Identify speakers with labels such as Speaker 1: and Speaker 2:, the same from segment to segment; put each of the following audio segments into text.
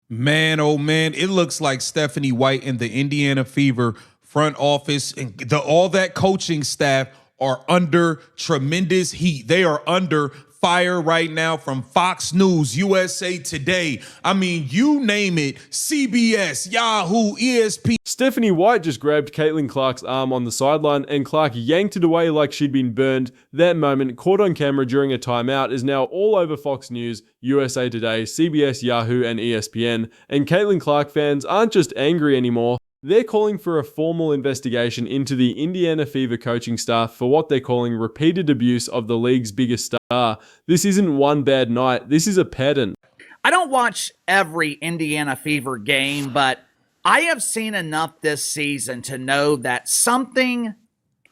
Speaker 1: Man, oh man, it looks like Stephanie White and the Indiana Fever front office and all that coaching staff are under tremendous heat. They are under fire right now from Fox News, USA Today. I mean, you name it, CBS, Yahoo, ESPN.
Speaker 2: Stephanie White just grabbed Caitlin Clark's arm on the sideline and Clark yanked it away like she'd been burned. That moment, caught on camera during a timeout, is now all over Fox News, USA Today, CBS, Yahoo, and ESPN. And Caitlin Clark fans aren't just angry anymore. They're calling for a formal investigation into the Indiana Fever coaching staff for what they're calling repeated abuse of the league's biggest star. This isn't one bad night, this is a pattern.
Speaker 3: I don't watch every Indiana Fever game, but I have seen enough this season to know that something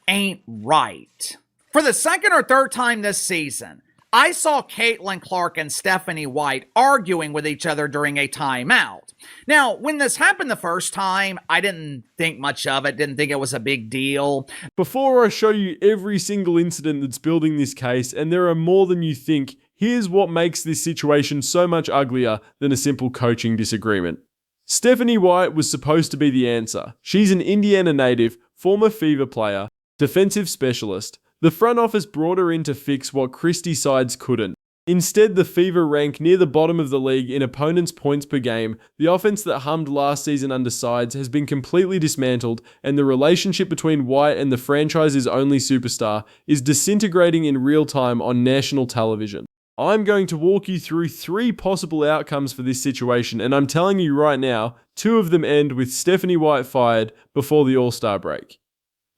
Speaker 3: ain't right. For the second or third time this season, I saw Caitlin Clark and Stephanie White arguing with each other during a timeout. Now, when this happened the first time, I didn't think much of it, didn't think it was a big deal.
Speaker 2: Before I show you every single incident that's building this case, and there are more than you think, here's what makes this situation so much uglier than a simple coaching disagreement. Stephanie White was supposed to be the answer. She's an Indiana native, former Fever player, defensive specialist. The front office brought her in to fix what Christie sides couldn't. Instead, the Fever rank near the bottom of the league in opponents' points per game. The offense that hummed last season under sides has been completely dismantled, and the relationship between White and the franchise's only superstar is disintegrating in real time on national television. I'm going to walk you through 3 possible outcomes for this situation, and I'm telling you right now, 2 of them end with Stephanie White fired before the All-Star break.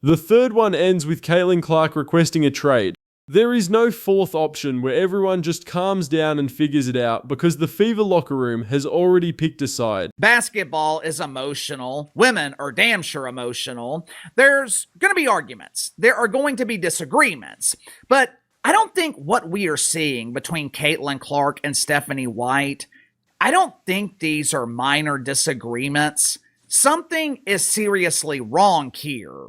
Speaker 2: The third one ends with Caitlin Clark requesting a trade. There is no fourth option where everyone just calms down and figures it out because the Fever locker room has already picked a side.
Speaker 3: Basketball is emotional. Women are damn sure emotional. There's going to be arguments. There are going to be disagreements. But I don't think what we are seeing between Caitlin Clark and Stephanie White, I don't think these are minor disagreements. Something is seriously wrong here.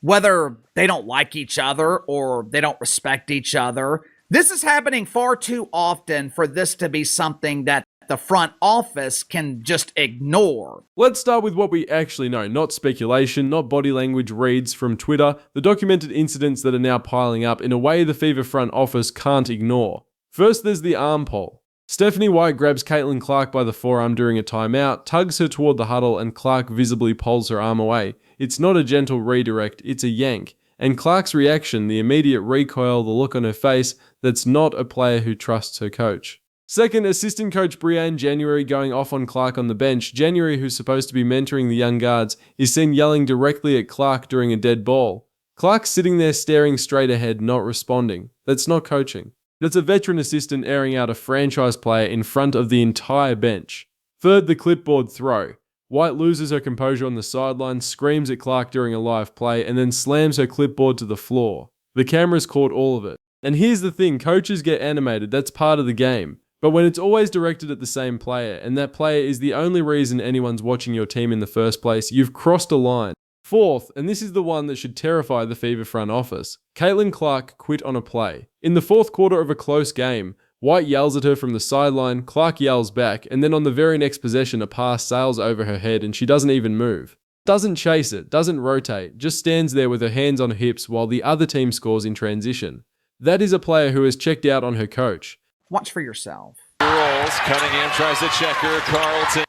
Speaker 3: Whether they don't like each other or they don't respect each other, this is happening far too often for this to be something that the front office can just ignore.
Speaker 2: Let's start with what we actually know, not speculation, not body language reads from Twitter, the documented incidents that are now piling up in a way the Fever front office can't ignore. First, there's the arm pull. Stephanie White grabs Caitlin Clark by the forearm during a timeout, tugs her toward the huddle, and Clark visibly pulls her arm away. It's not a gentle redirect, it's a yank. And Clark's reaction, the immediate recoil, the look on her face, that's not a player who trusts her coach. Second, assistant coach Brianne January going off on Clark on the bench. January, who's supposed to be mentoring the young guards, is seen yelling directly at Clark during a dead ball. Clark's sitting there staring straight ahead, not responding. That's not coaching. That's a veteran assistant airing out a franchise player in front of the entire bench. Third, the clipboard throw. White loses her composure on the sideline, screams at Clark during a live play, and then slams her clipboard to the floor. The cameras caught all of it. And here's the thing, coaches get animated, that's part of the game. But when it's always directed at the same player, and that player is the only reason anyone's watching your team in the first place, you've crossed a line. Fourth, and this is the one that should terrify the Fever front office, Caitlin Clark quit on a play. In the fourth quarter of a close game, White yells at her from the sideline, Clark yells back, and then on the very next possession a pass sails over her head and she doesn't even move. Doesn't chase it, doesn't rotate, just stands there with her hands on her hips while the other team scores in transition. That is a player who has checked out on her coach.
Speaker 3: Watch for yourself.
Speaker 4: Rolls, Cunningham tries to check her, Carlton.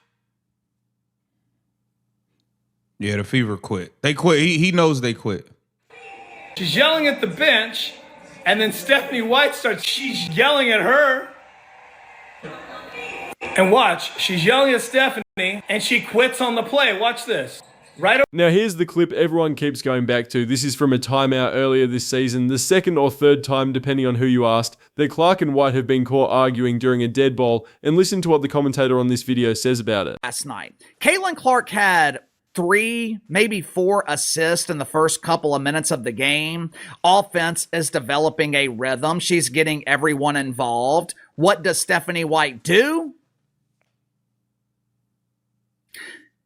Speaker 1: Yeah, the Fever quit. They quit. He knows they quit.
Speaker 5: She's yelling at the bench, and then Stephanie White she's yelling at her. And watch, she's yelling at Stephanie, and she quits on the play. Watch this.
Speaker 2: Now here's the clip everyone keeps going back to. This is from a timeout earlier this season, the second or third time, depending on who you asked, that Clark and White have been caught arguing during a dead ball, and listen to what the commentator on this video says about it.
Speaker 3: Last night, Caitlin Clark had 3, maybe 4 assists in the first couple of minutes of the game. Offense is developing a rhythm. She's getting everyone involved. What does Stephanie White do?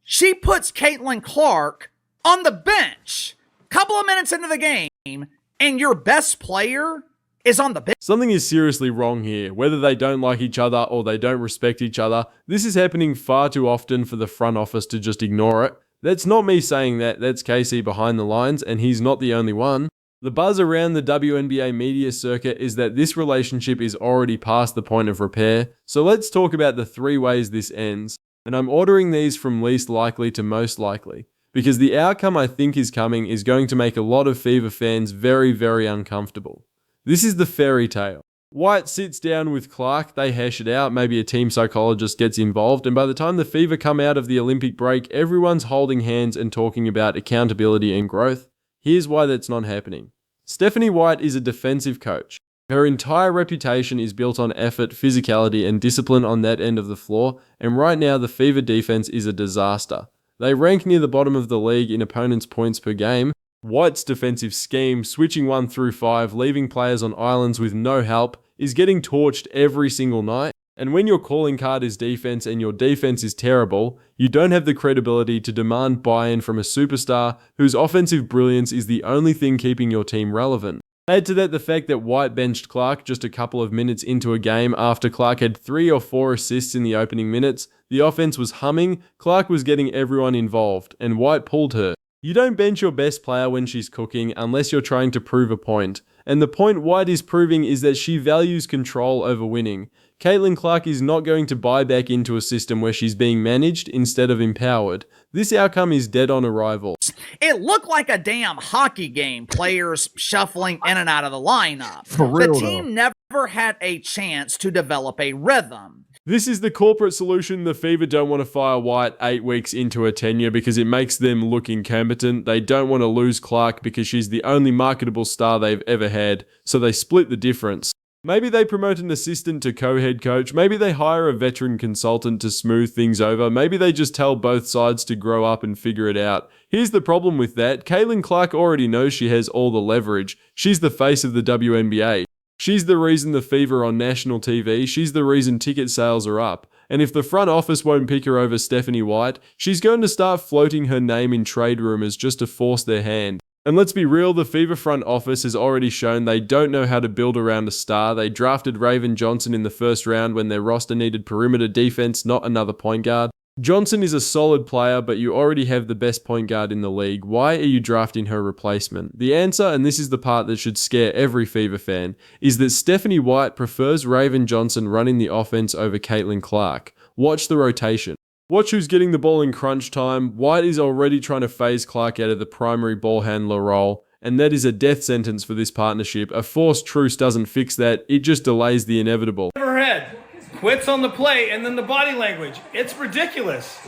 Speaker 3: She puts Caitlin Clark on the bench. Couple of minutes into the game, and your best player is on the bench.
Speaker 2: Something is seriously wrong here. Whether they don't like each other or they don't respect each other, this is happening far too often for the front office to just ignore it. That's not me saying that, that's Casey behind the lines, and he's not the only one. The buzz around the WNBA media circuit is that this relationship is already past the point of repair, so let's talk about the 3 ways this ends. And I'm ordering these from least likely to most likely, because the outcome I think is coming is going to make a lot of Fever fans very, very uncomfortable. This is the fairy tale. White sits down with Clark, they hash it out, maybe a team psychologist gets involved, and by the time the Fever come out of the Olympic break, everyone's holding hands and talking about accountability and growth. Here's why that's not happening. Stephanie White is a defensive coach. Her entire reputation is built on effort, physicality, and discipline on that end of the floor, and right now the Fever defense is a disaster. They rank near the bottom of the league in opponents' points per game. White's defensive scheme, switching 1 through 5, leaving players on islands with no help, is getting torched every single night. And when your calling card is defense and your defense is terrible, you don't have the credibility to demand buy-in from a superstar whose offensive brilliance is the only thing keeping your team relevant. Add to that the fact that White benched Clark just a couple of minutes into a game after Clark had 3 or 4 assists in the opening minutes. The offense was humming, Clark was getting everyone involved, and White pulled her. You don't bench your best player when she's cooking unless you're trying to prove a point. And the point White is proving is that she values control over winning. Caitlin Clark is not going to buy back into a system where she's being managed instead of empowered. This outcome is dead on arrival.
Speaker 3: It looked like a damn hockey game, players shuffling in and out of the lineup.
Speaker 1: For real,
Speaker 3: the team never had a chance to develop a rhythm.
Speaker 2: This is the corporate solution. The Fever don't want to fire White 8 weeks into her tenure because it makes them look incompetent. They don't want to lose Clark because she's the only marketable star they've ever had, so they split the difference. Maybe they promote an assistant to co-head coach, maybe they hire a veteran consultant to smooth things over, maybe they just tell both sides to grow up and figure it out. Here's the problem with that, Caitlin Clark already knows she has all the leverage. She's the face of the WNBA. She's the reason the Fever are on national TV, she's the reason ticket sales are up. And if the front office won't pick her over Stephanie White, she's going to start floating her name in trade rumors just to force their hand. And let's be real, the Fever front office has already shown they don't know how to build around a star. They drafted Raven Johnson in the first round when their roster needed perimeter defense, not another point guard. Johnson is a solid player, but you already have the best point guard in the league. Why are you drafting her replacement? The answer, and this is the part that should scare every Fever fan, is that Stephanie White prefers Raven Johnson running the offense over Caitlin Clark. Watch the rotation. Watch who's getting the ball in crunch time. White is already trying to phase Clark out of the primary ball handler role, and that is a death sentence for this partnership. A forced truce doesn't fix that, it just delays the inevitable.
Speaker 5: Her head quits on the play, and then the body language. It's ridiculous.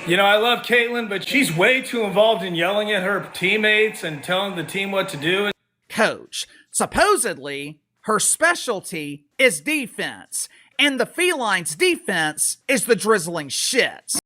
Speaker 5: You know, I love Caitlin, but she's way too involved in yelling at her teammates and telling the team what to do.
Speaker 3: Coach, supposedly, her specialty is defense. And the Felines' defense is the drizzling shits.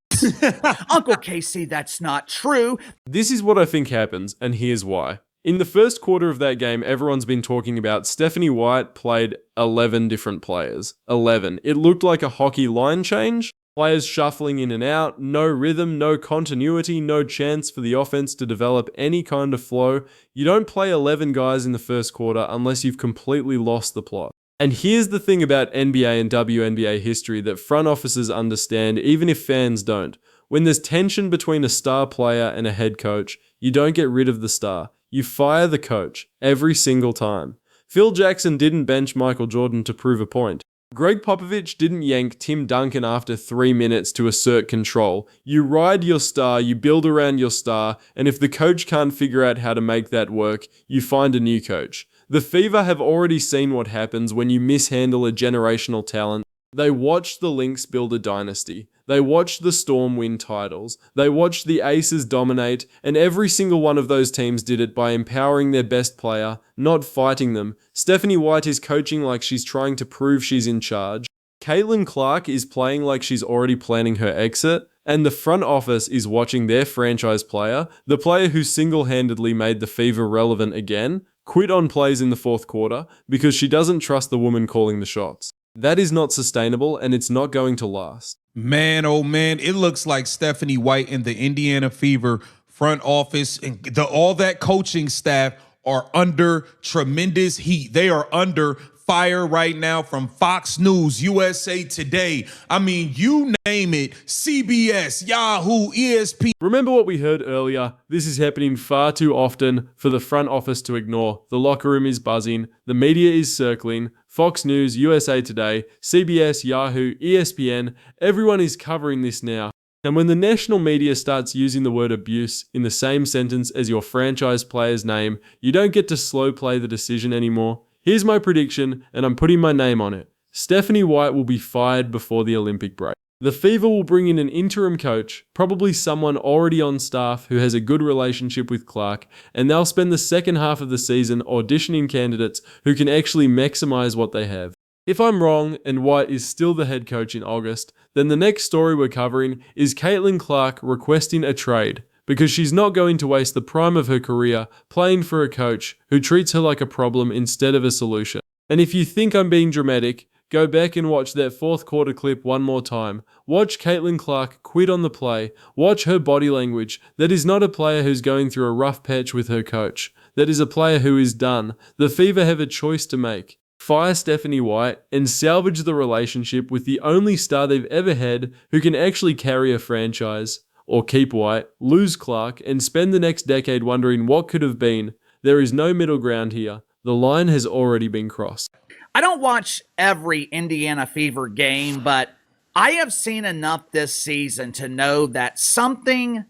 Speaker 3: Uncle Casey, that's not true.
Speaker 2: This is what I think happens, and here's why. In the first quarter of that game, everyone's been talking about Stephanie White played 11 different players. 11. It looked like a hockey line change. Players shuffling in and out, no rhythm, no continuity, no chance for the offense to develop any kind of flow. You don't play 11 guys in the first quarter unless you've completely lost the plot. And here's the thing about NBA and WNBA history that front offices understand, even if fans don't. When there's tension between a star player and a head coach, you don't get rid of the star. You fire the coach every single time. Phil Jackson didn't bench Michael Jordan to prove a point. Greg Popovich didn't yank Tim Duncan after 3 minutes to assert control. You ride your star, you build around your star, and if the coach can't figure out how to make that work, you find a new coach. The Fever have already seen what happens when you mishandle a generational talent. They watched the Lynx build a dynasty. They watched the Storm win titles. They watched the Aces dominate, and every single one of those teams did it by empowering their best player, not fighting them. Stephanie White is coaching like she's trying to prove she's in charge. Caitlin Clark is playing like she's already planning her exit. And the front office is watching their franchise player, the player who single-handedly made the Fever relevant again, quit on plays in the fourth quarter because she doesn't trust the woman calling the shots. That is not sustainable, and it's not going to last.
Speaker 1: Man, oh man, it looks like Stephanie White and the Indiana Fever front office and all that coaching staff are under tremendous heat. They are under fire right now from Fox News, USA Today. I mean, you name it, CBS, Yahoo, ESPN.
Speaker 2: Remember what we heard earlier? This is happening far too often for the front office to ignore. The locker room is buzzing, the media is circling, Fox News, USA Today, CBS, Yahoo, ESPN, everyone is covering this now. And when the national media starts using the word abuse in the same sentence as your franchise player's name, you don't get to slow play the decision anymore. Here's my prediction, and I'm putting my name on it. Stephanie White will be fired before the Olympic break. The Fever will bring in an interim coach, probably someone already on staff who has a good relationship with Clark, and they'll spend the second half of the season auditioning candidates who can actually maximize what they have. If I'm wrong and White is still the head coach in August, then the next story we're covering is Caitlin Clark requesting a trade, because she's not going to waste the prime of her career playing for a coach who treats her like a problem instead of a solution. And if you think I'm being dramatic, go back and watch that fourth quarter clip one more time. Watch Caitlin Clark quit on the play. Watch her body language. That is not a player who's going through a rough patch with her coach. That is a player who is done. The Fever have a choice to make. Fire Stephanie White and salvage the relationship with the only star they've ever had who can actually carry a franchise. Or keep White, lose Clark, and spend the next decade wondering what could have been. There is no middle ground here. The line has already been crossed.
Speaker 3: I don't watch every Indiana Fever game, but I have seen enough this season to know that something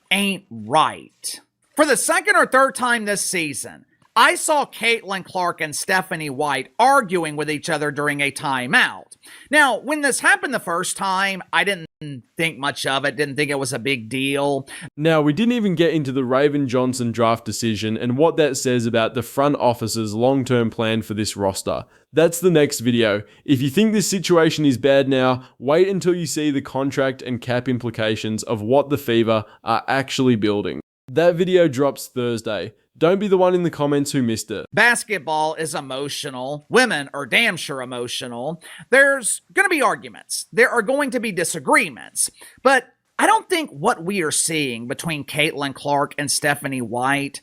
Speaker 3: ain't right. For the second or third time this season, I saw Caitlin Clark and Stephanie White arguing with each other during a timeout. Now, when this happened the first time, I didn't think much of it, didn't think it was a big deal.
Speaker 2: Now, we didn't even get into the Raven Johnson draft decision and what that says about the front office's long-term plan for this roster. That's the next video. If you think this situation is bad now, wait until you see the contract and cap implications of what the Fever are actually building. That video drops Thursday. Don't be the one in the comments who missed it.
Speaker 3: Basketball is emotional. Women are damn sure emotional. There's going to be arguments. There are going to be disagreements. But I don't think what we are seeing between Caitlin Clark and Stephanie White,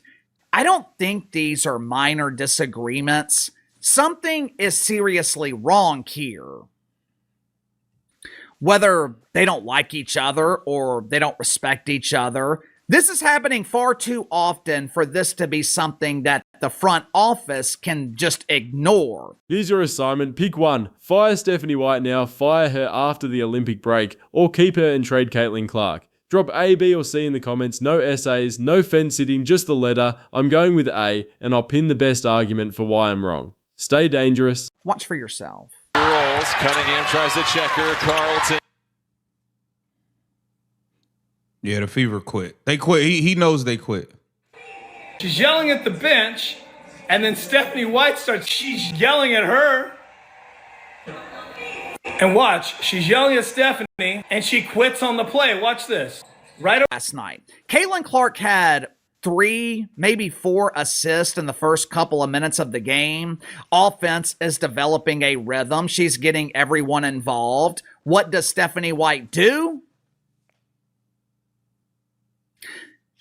Speaker 3: I don't think these are minor disagreements. Something is seriously wrong here. Whether they don't like each other or they don't respect each other, this is happening far too often for this to be something that the front office can just ignore.
Speaker 2: Here's your assignment. Pick one. Fire Stephanie White now, fire her after the Olympic break, or keep her and trade Caitlin Clark. Drop A, B, or C in the comments. No essays, no fence sitting, just the letter. I'm going with A, and I'll pin the best argument for why I'm wrong. Stay dangerous.
Speaker 3: Watch for yourself.
Speaker 4: Rolls. Cunningham tries to check her. Carlton.
Speaker 1: Yeah, the Fever quit. They quit. He knows they quit.
Speaker 5: She's yelling at the bench, and then Stephanie White she's yelling at her. And watch, she's yelling at Stephanie, and she quits on the play. Watch this. Right
Speaker 3: last night, Caitlin Clark had 3, maybe 4 assists in the first couple of minutes of the game. Offense is developing a rhythm. She's getting everyone involved. What does Stephanie White do?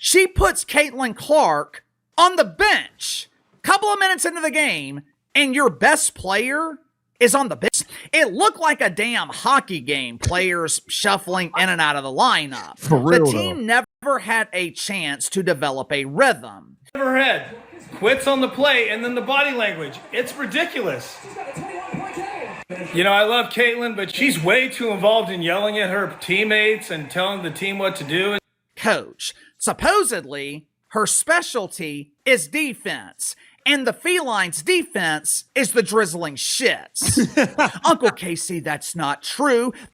Speaker 3: She puts Caitlin Clark on the bench. Couple of minutes into the game, and your best player is on the bench. It looked like a damn hockey game, players shuffling in and out of the lineup.
Speaker 1: For real,
Speaker 3: the team never had a chance to develop a rhythm.
Speaker 5: her head, quits on the play, and then the body language. It's ridiculous. You know, I love Caitlin, but she's way too involved in yelling at her teammates and telling the team what to do.
Speaker 3: Coach, supposedly, her specialty is defense, and the Felines' defense is the drizzling shits. Uncle Casey, that's not true.